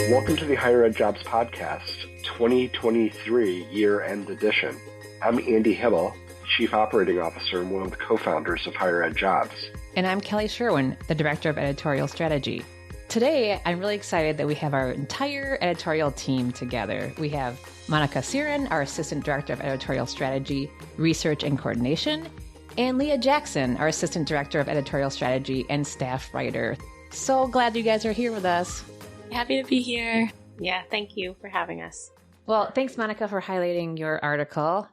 Welcome to the HigherEdJobs Podcast, 2023 year-end edition. I'm Andy Hibble, Chief Operating Officer and one of the co-founders of HigherEdJobs. And I'm Kelly Sherwin, the Director of Editorial Strategy. Today, I'm really excited that we have our entire editorial team together. We have Monica Siren, our Assistant Director of Editorial Strategy, Research and Coordination, and Leah Jackson, our Assistant Director of Editorial Strategy and Staff Writer. So glad you guys are here with us. Happy to be here. Yeah, thank you for having us. Well, thanks, Monica, for highlighting your article.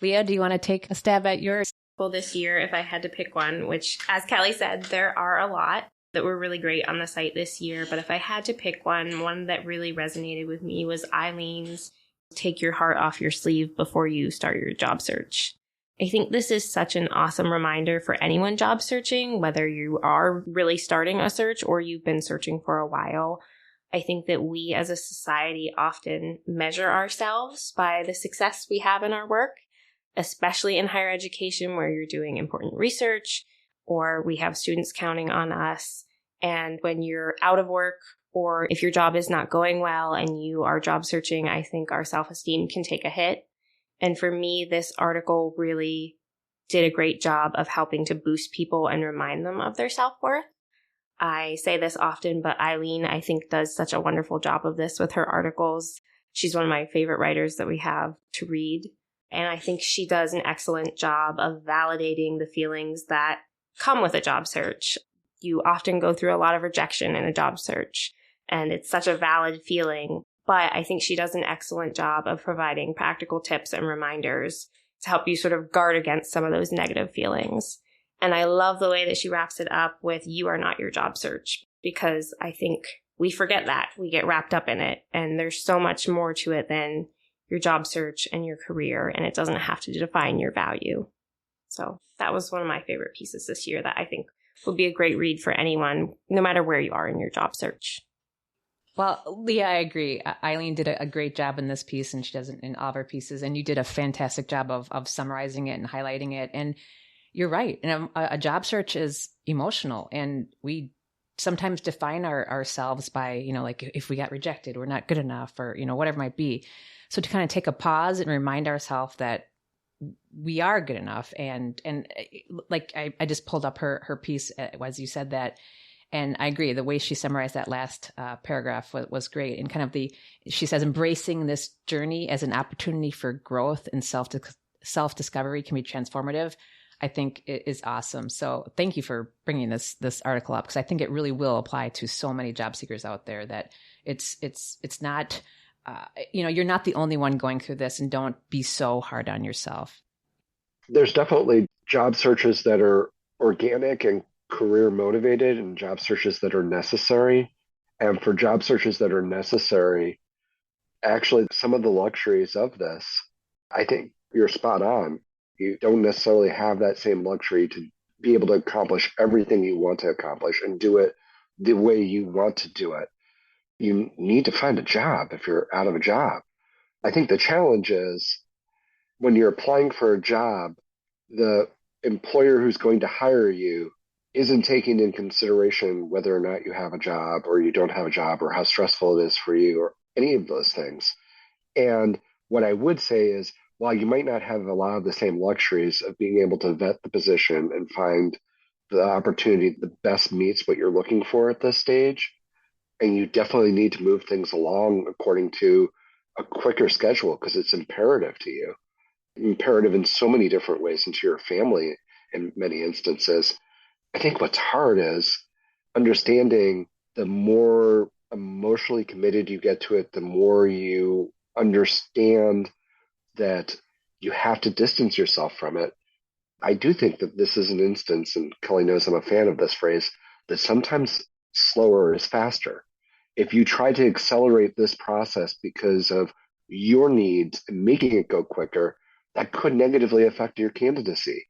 Leah, do you want to take a stab at yours? Well, this year, if I had to pick one, which, as Kelly said, there are a lot that were really great on the site this year. But if I had to pick one that really resonated with me was Eileen's Take Your Heart Off Your Sleeve Before You Start Your Job Search. I think this is such an awesome reminder for anyone job searching, whether you are really starting a search or you've been searching for a while. I think that we as a society often measure ourselves by the success we have in our work, especially in higher education where you're doing important research or we have students counting on us. And when you're out of work or if your job is not going well and you are job searching, I think our self-esteem can take a hit. And for me, this article really did a great job of helping to boost people and remind them of their self-worth. I say this often, but Eileen, I think, does such a wonderful job of this with her articles. She's one of my favorite writers that we have to read. And I think she does an excellent job of validating the feelings that come with a job search. You often go through a lot of rejection in a job search, and it's such a valid feeling. But I think she does an excellent job of providing practical tips and reminders to help you sort of guard against some of those negative feelings. And I love the way that she wraps it up with "you are not your job search," because I think we forget that. We get wrapped up in it. And there's so much more to it than your job search and your career. And it doesn't have to define your value. So that was one of my favorite pieces this year that I think would be a great read for anyone, no matter where you are in your job search. Well, Leah, I agree. Eileen did a great job in this piece, and she does it in all of her pieces. And you did a fantastic job of summarizing it and highlighting it. And you're right. And a job search is emotional, and we sometimes define ourselves by, like if we got rejected, we're not good enough, or, whatever it might be. So to kind of take a pause and remind ourselves that we are good enough. And like I just pulled up her piece as you said that. And I agree. The way she summarized that last paragraph was great. And kind of she says, embracing this journey as an opportunity for growth and self-discovery can be transformative. I think it is awesome. So thank you for bringing this article up, because I think it really will apply to so many job seekers out there that it's not, you're not the only one going through this, and don't be so hard on yourself. There's definitely job searches that are organic and career motivated and job searches that are necessary. And for job searches that are necessary, actually some of the luxuries of this, I think you're spot on. You don't necessarily have that same luxury to be able to accomplish everything you want to accomplish and do it the way you want to do it. You need to find a job if you're out of a job. I think the challenge is when you're applying for a job, the employer who's going to hire you isn't taking in consideration whether or not you have a job or you don't have a job or how stressful it is for you or any of those things. And what I would say is, while you might not have a lot of the same luxuries of being able to vet the position and find the opportunity that best meets what you're looking for at this stage, and you definitely need to move things along according to a quicker schedule because it's imperative to you, imperative in so many different ways, and to your family in many instances. I think what's hard is understanding the more emotionally committed you get to it, the more you understand that you have to distance yourself from it. I do think that this is an instance, and Kelly knows I'm a fan of this phrase, that sometimes slower is faster. If you try to accelerate this process because of your needs and making it go quicker, that could negatively affect your candidacy.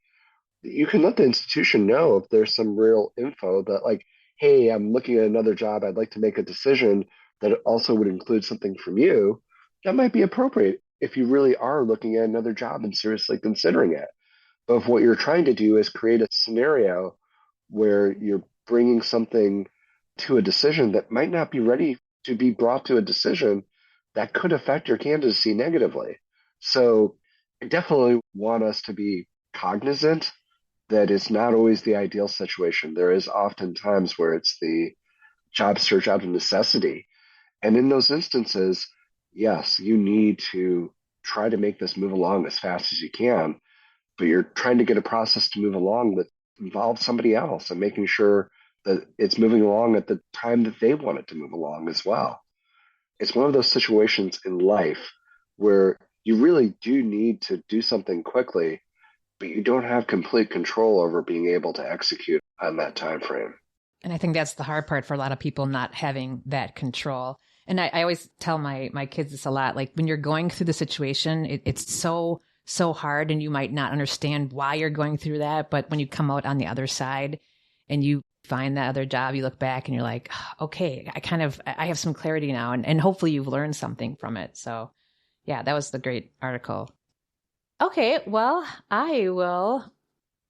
You can let the institution know if there's some real info that, like, hey, I'm looking at another job, I'd like to make a decision that also would include something from you. That might be appropriate if you really are looking at another job and seriously considering it. But if what you're trying to do is create a scenario where you're bringing something to a decision that might not be ready to be brought to a decision that could affect your candidacy negatively. So I definitely want us to be cognizant that it's not always the ideal situation. There is often times where it's the job search out of necessity. And in those instances, yes, you need to try to make this move along as fast as you can, but you're trying to get a process to move along that involves somebody else and making sure that it's moving along at the time that they want it to move along as well. It's one of those situations in life where you really do need to do something quickly, but you don't have complete control over being able to execute on that time frame. And I think that's the hard part for a lot of people, not having that control. And I always tell my kids this a lot, like when you're going through the situation, it's so hard and you might not understand why you're going through that. But when you come out on the other side and you find that other job, you look back and you're like, okay, I have some clarity now. And hopefully you've learned something from it. So yeah, that was the great article. Okay, well, I will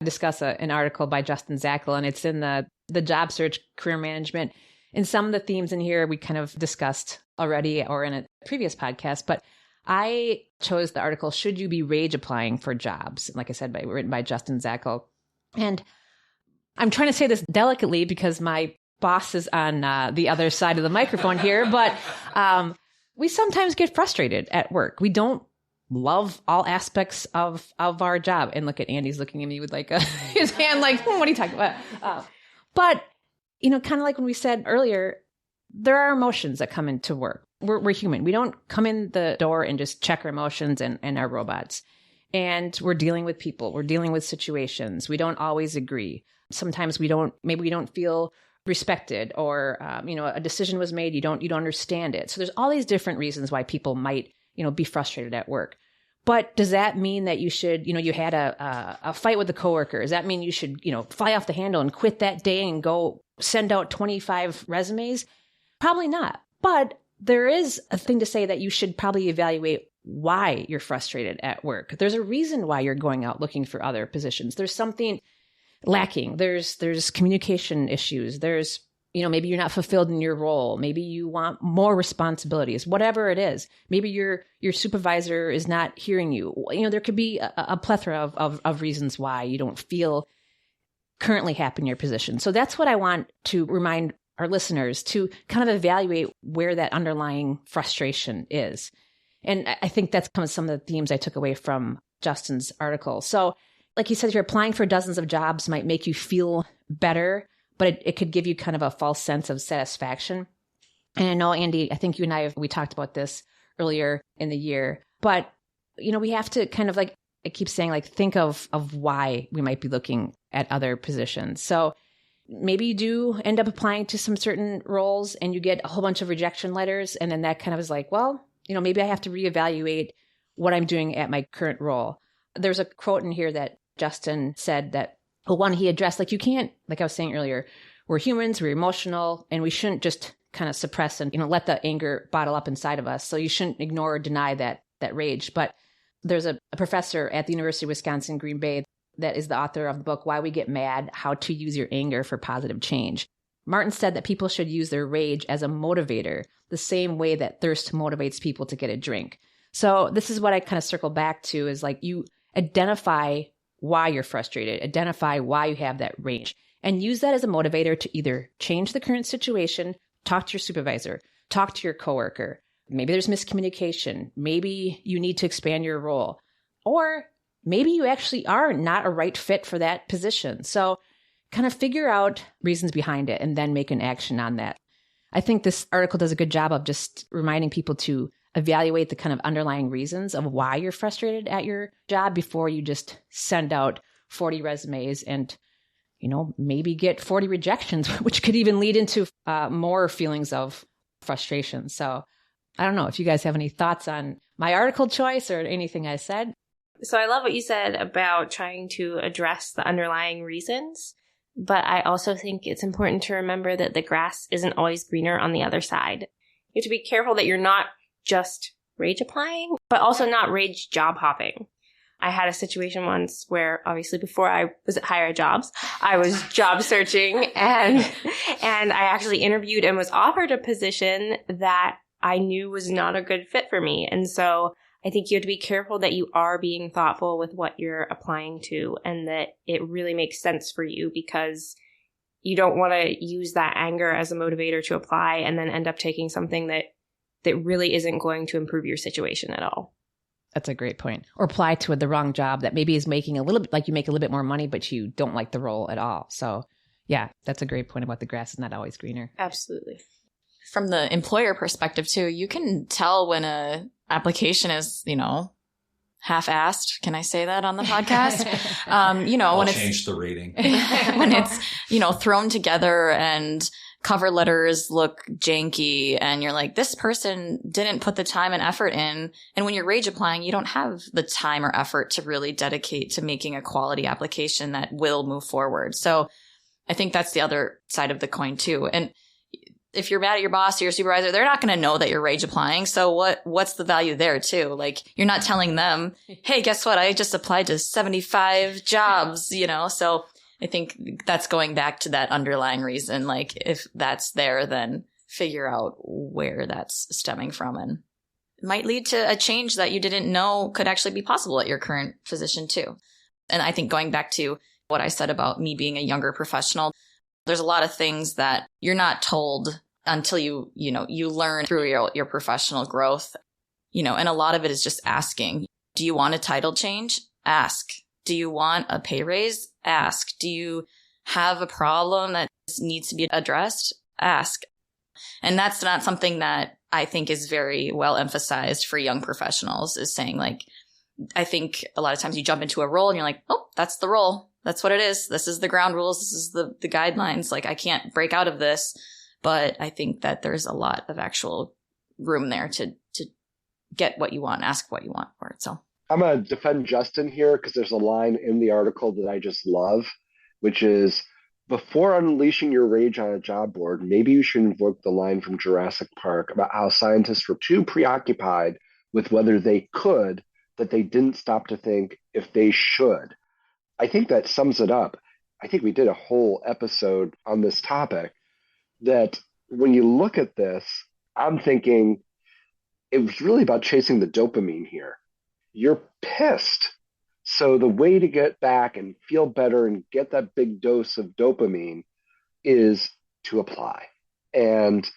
discuss an article by Justin Zackel, and it's in the job search, career management. And some of the themes in here we kind of discussed already or in a previous podcast, but I chose the article, Should You Be Rage Applying for Jobs? Like I said, written by Justin Zackel. And I'm trying to say this delicately because my boss is on the other side of the microphone here, but we sometimes get frustrated at work. We don't love all aspects of our job. And look at Andy's looking at me with like his hand like, what are you talking about? But, you know, kind of like when we said earlier, there are emotions that come into work. We're human. We don't come in the door and just check our emotions and our robots. And we're dealing with people. We're dealing with situations. We don't always agree. Sometimes maybe we don't feel respected, or, a decision was made. You don't understand it. So there's all these different reasons why people might, be frustrated at work. But does that mean that you should, you had a fight with a coworker? Does that mean you should, fly off the handle and quit that day and go send out 25 resumes? Probably not. But there is a thing to say that you should probably evaluate why you're frustrated at work. There's a reason why you're going out looking for other positions. There's something lacking. There's communication issues. There's, maybe you're not fulfilled in your role. Maybe you want more responsibilities, whatever it is. Maybe your supervisor is not hearing you. There could be a plethora of reasons why you don't feel currently happy in your position. So that's what I want to remind our listeners, to kind of evaluate where that underlying frustration is. And I think that's kind of some of the themes I took away from Justin's article. So like he said, you're applying for dozens of jobs might make you feel better, but it could give you kind of a false sense of satisfaction. And I know, Andy, I think you and we talked about this earlier in the year, but, we have to kind of like, I keep saying, like, think of why we might be looking at other positions. So maybe you do end up applying to some certain roles and you get a whole bunch of rejection letters. And then that kind of is like, well, maybe I have to reevaluate what I'm doing at my current role. There's a quote in here that Justin said that, one he addressed, like, you can't, like I was saying earlier, we're humans, we're emotional, and we shouldn't just kind of suppress and, let the anger bottle up inside of us. So you shouldn't ignore or deny that rage. But there's a professor at the University of Wisconsin, Green Bay, that is the author of the book, Why We Get Mad, How to Use Your Anger for Positive Change. Martin said that people should use their rage as a motivator, the same way that thirst motivates people to get a drink. So this is what I kind of circle back to, is like, you identify why you're frustrated, identify why you have that rage, and use that as a motivator to either change the current situation, talk to your supervisor, talk to your coworker. Maybe there's miscommunication. Maybe you need to expand your role, or maybe you actually are not a right fit for that position. So kind of figure out reasons behind it and then make an action on that. I think this article does a good job of just reminding people to evaluate the kind of underlying reasons of why you're frustrated at your job before you just send out 40 resumes and, maybe get 40 rejections, which could even lead into more feelings of frustration. So I don't know if you guys have any thoughts on my article choice or anything I said. So I love what you said about trying to address the underlying reasons, but I also think it's important to remember that the grass isn't always greener on the other side. You have to be careful that you're not just rage applying, but also not rage job hopping. I had a situation once where obviously before I was at HigherEdJobs, I was job searching and I actually interviewed and was offered a position that I knew was not a good fit for me. And so I think you have to be careful that you are being thoughtful with what you're applying to and that it really makes sense for you, because you don't want to use that anger as a motivator to apply and then end up taking something that really isn't going to improve your situation at all. That's a great point. Or apply to the wrong job that maybe is making a little bit, like you make a little bit more money, but you don't like the role at all. So yeah, that's a great point about the grass is not always greener. Absolutely. From the employer perspective too, you can tell when a application is, half-assed. Can I say that on the podcast? I'll when it's change the rating. when it's, thrown together and cover letters look janky and you're like, this person didn't put the time and effort in. And when you're rage applying, you don't have the time or effort to really dedicate to making a quality application that will move forward. So I think that's the other side of the coin too. And if you're mad at your boss or your supervisor, they're not going to know that you're rage applying. So what's the value there too? Like, you're not telling them, hey, guess what? I just applied to 75 jobs, So I think that's going back to that underlying reason. Like, if that's there, then figure out where that's stemming from. And it might lead to a change that you didn't know could actually be possible at your current position too. And I think going back to what I said about me being a younger professional, there's a lot of things that you're not told until you learn through your professional growth, and a lot of it is just asking. Do you want a title change? Ask. Do you want a pay raise? Ask. Do you have a problem that needs to be addressed? Ask. And that's not something that I think is very well emphasized for young professionals, is saying, like, I think a lot of times you jump into a role and you're like, oh, that's the role. That's what it is. This is the ground rules. This is the guidelines. Like, I can't break out of this. But I think that there's a lot of actual room there to get what you want, ask what you want for it. So I'm going to defend Justin here because there's a line in the article that I just love, which is, before unleashing your rage on a job board, maybe you should invoke the line from Jurassic Park about how scientists were too preoccupied with whether they could that they didn't stop to think if they should. I think that sums it up. I think we did a whole episode on this topic, that when you look at this, I'm thinking it was really about chasing the dopamine here. You're pissed. So the way to get back and feel better and get that big dose of dopamine is to apply. And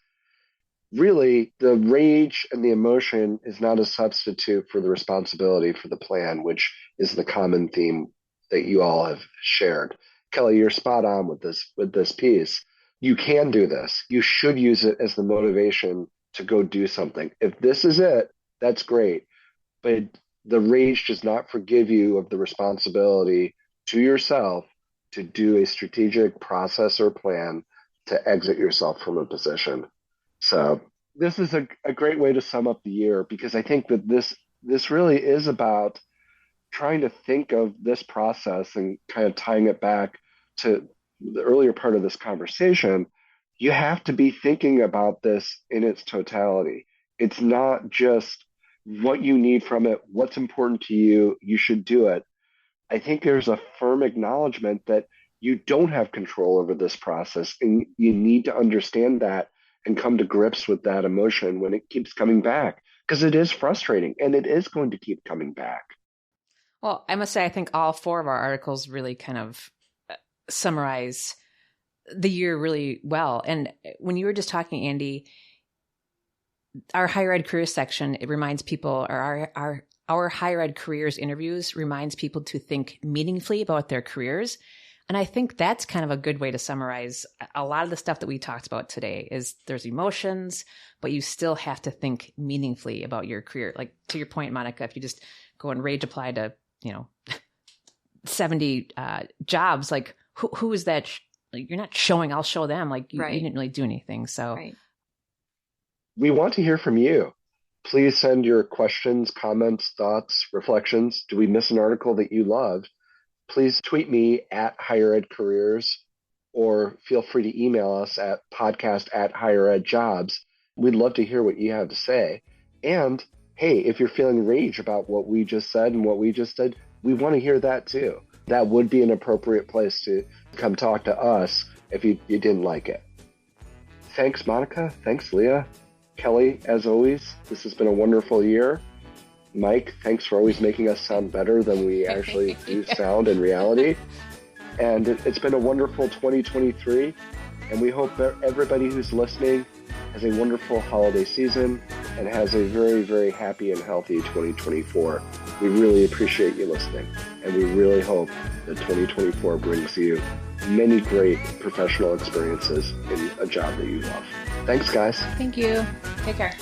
really, the rage and the emotion is not a substitute for the responsibility for the plan, which is the common theme that you all have shared. Kelly, you're spot on with this piece. You can do this. You should use it as the motivation to go do something. If this is it, that's great. But the rage does not forgive you of the responsibility to yourself to do a strategic process or plan to exit yourself from a position. So this is a great way to sum up the year, because I think that this really is about trying to think of this process and kind of tying it back to the earlier part of this conversation. You have to be thinking about this in its totality. It's not just what you need from it, what's important to you, you should do it. I think there's a firm acknowledgement that you don't have control over this process, and you need to understand that and come to grips with that emotion when it keeps coming back, because it is frustrating and it is going to keep coming back. Well, I must say, I think all four of our articles really kind of summarize the year really well. And when you were just talking, Andy, our higher ed careers section, it reminds people, or our higher ed careers interviews reminds people to think meaningfully about their careers. And I think that's kind of a good way to summarize a lot of the stuff that we talked about today. Is there's emotions, but you still have to think meaningfully about your career. Like, to your point, Monica, if you just go and rage apply to, 70 jobs, like who is that? Like, you're not showing, I'll show them. Like, you didn't really do anything. So we want to hear from you. Please send your questions, comments, thoughts, reflections. Do we miss an article that you loved? Please tweet me at HigherEdCareers, or feel free to email us at podcast@HigherEdJobs. We'd love to hear what you have to say. And hey, if you're feeling rage about what we just said and what we just did, we want to hear that too. That would be an appropriate place to come talk to us if you didn't like it. Thanks, Monica. Thanks, Leah. Kelly, as always, this has been a wonderful year. Mike, thanks for always making us sound better than we actually do sound in reality. And it's been a wonderful 2023. And we hope that everybody who's listening has a wonderful holiday season and has a very, very happy and healthy 2024. We really appreciate you listening. And we really hope that 2024 brings you many great professional experiences in a job that you love. Thanks, guys. Thank you. Take care.